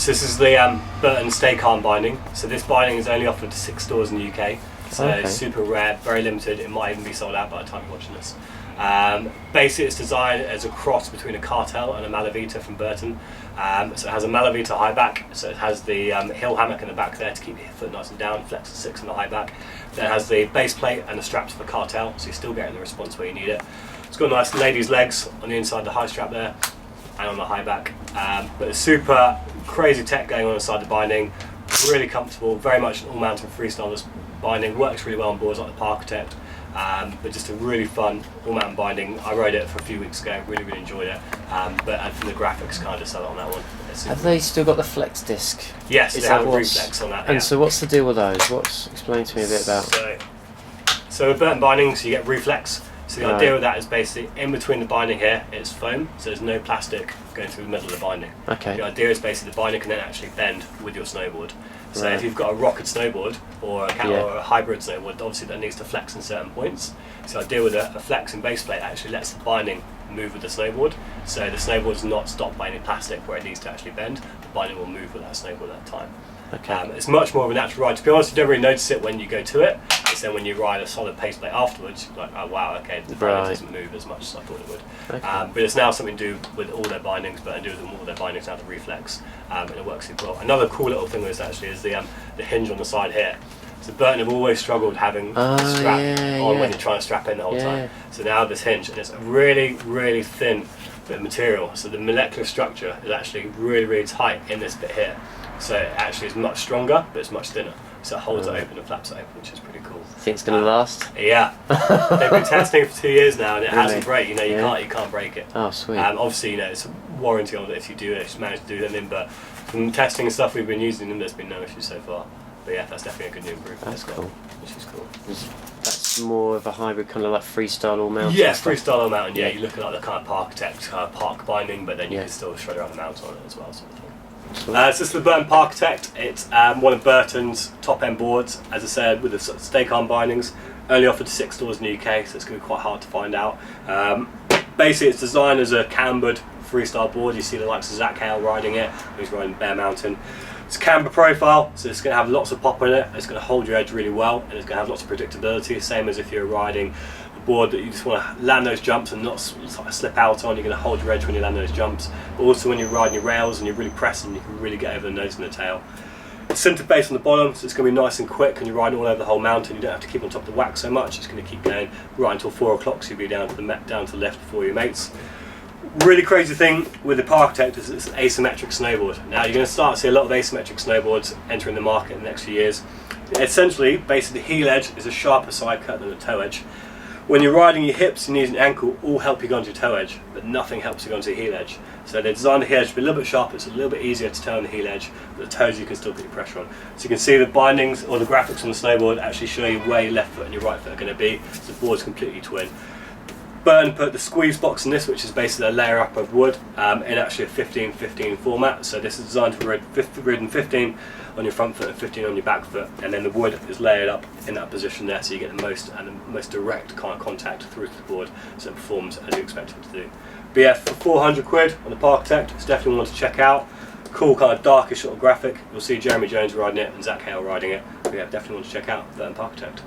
So this is the Burton Stay Calm binding. So this binding is only offered to 6 stores in the UK. So it's super rare, very limited. It might even be sold out by the time you're watching this. Basically, it's designed as a cross between a Cartel and a Malavita from Burton. So it has a Malavita high back, so it has the heel hammock in the back there to keep your foot nice and down, flex to 6 on the high back. Then it has the base plate and the straps for Cartel, so you're still getting the response where you need it. It's got nice ladies' legs on the inside of the high strap there and on the high back. But it's super crazy tech going on inside the binding, really comfortable, very much an all-mountain freestyle binding, works really well on boards like the Parkitect. But just a really fun all-mountain binding. I rode it for a few weeks ago, really enjoyed it. But for the graphics, kind of sell it on that one. Have they still got the flex disc? Yes, they have a reflex on that. And so what's the deal with those? Explain to me a bit about. So with Burton bindings, you get reflex. So the idea with that is basically in between the binding here, it's foam, so there's no plastic going through the middle of the binding. Okay. The idea is basically the binding can then actually bend with your snowboard. So if you've got a rocket snowboard or a hybrid snowboard, obviously that needs to flex in certain points. So the idea with a flex and base plate actually lets the binding move with the snowboard. So the snowboard's not stopped by any plastic where it needs to actually bend. The binding will move with that snowboard at that time. Okay. It's much more of a natural ride. To be honest, you don't really notice it when you go to it. It's then when you ride a solid pace plate afterwards, you're like, oh wow, okay, the binding doesn't move as much as I thought it would. Okay. But it's now something to do with all their bindings, but do with all their bindings now, the reflex, and it works super well. Another cool little thing with this actually is the hinge on the side here. So Burton have always struggled having the strap on when you're trying to strap in the whole time. So now this hinge, and it's a really thin bit of material. So the molecular structure is actually really tight in this bit here. So it actually is much stronger, but it's much thinner. So it holds it open and flaps it open, which is pretty cool. Think it's going to last? Yeah. They've been testing it for 2 years now, and it hasn't break. You can't break it. Oh, sweet. Obviously, it's a warranty on it if you do it, if you manage to do anything. But from testing and stuff we've been using them, there's been no issues so far. But yeah, that's definitely a good new improvement. That's cool. Which is cool. That's more of a hybrid, kind of like freestyle all mountain. Yeah, freestyle all mountain. Yeah, you look at like the kind of Parkitect park binding, but then you can still shred around the mountain on it as well. Sort of thing. So this is the Burton Parkitect. It's one of Burton's top end boards, as I said, with the sort of Stay Calm bindings. Only offered to 6 stores in the UK, so it's going to be quite hard to find out. Basically, it's designed as a cambered freestyle board. You see the likes of Zach Hale riding it, he's riding Bear Mountain. It's a camber profile, so it's going to have lots of pop in it. It's going to hold your edge really well, and it's going to have lots of predictability. Same as if you're riding a board that you just want to land those jumps and not sort of slip out on. You're going to hold your edge when you land those jumps. But also when you're riding your rails and you're really pressing, you can really get over the nose and the tail. It's center base on the bottom, so it's going to be nice and quick, and you're riding all over the whole mountain. You don't have to keep on top of the wax so much. It's going to keep going right until 4 o'clock, so you'll be down to the left before your mates. Really crazy thing with the Parkitect is it's an asymmetric snowboard. Now you're going to start to see a lot of asymmetric snowboards entering the market in the next few years. Essentially, basically the heel edge is a sharper side cut than the toe edge. When you're riding, your hips, your knees and ankle all help you go onto your toe edge, but nothing helps you go onto your heel edge. So they designed the heel edge to be a little bit sharper, it's a little bit easier to turn on the heel edge, but the toes you can still put your pressure on. So you can see the bindings or the graphics on the snowboard actually show you where your left foot and your right foot are going to be, so the board's completely twin. Burton put the squeeze box in this, which is basically a layer up of wood, in actually a 15-15 format. So this is designed to ridden 15 on your front foot and 15 on your back foot, and then the wood is layered up in that position there, so you get the most direct kind of contact through to the board, so it performs as you expect it to do. But yeah, for 400 quid on the Parkitect, it's definitely one to check out. Cool kind of darkish sort of graphic. You'll see Jeremy Jones riding it and Zach Hale riding it. But yeah, definitely one to check out Burton Parkitect.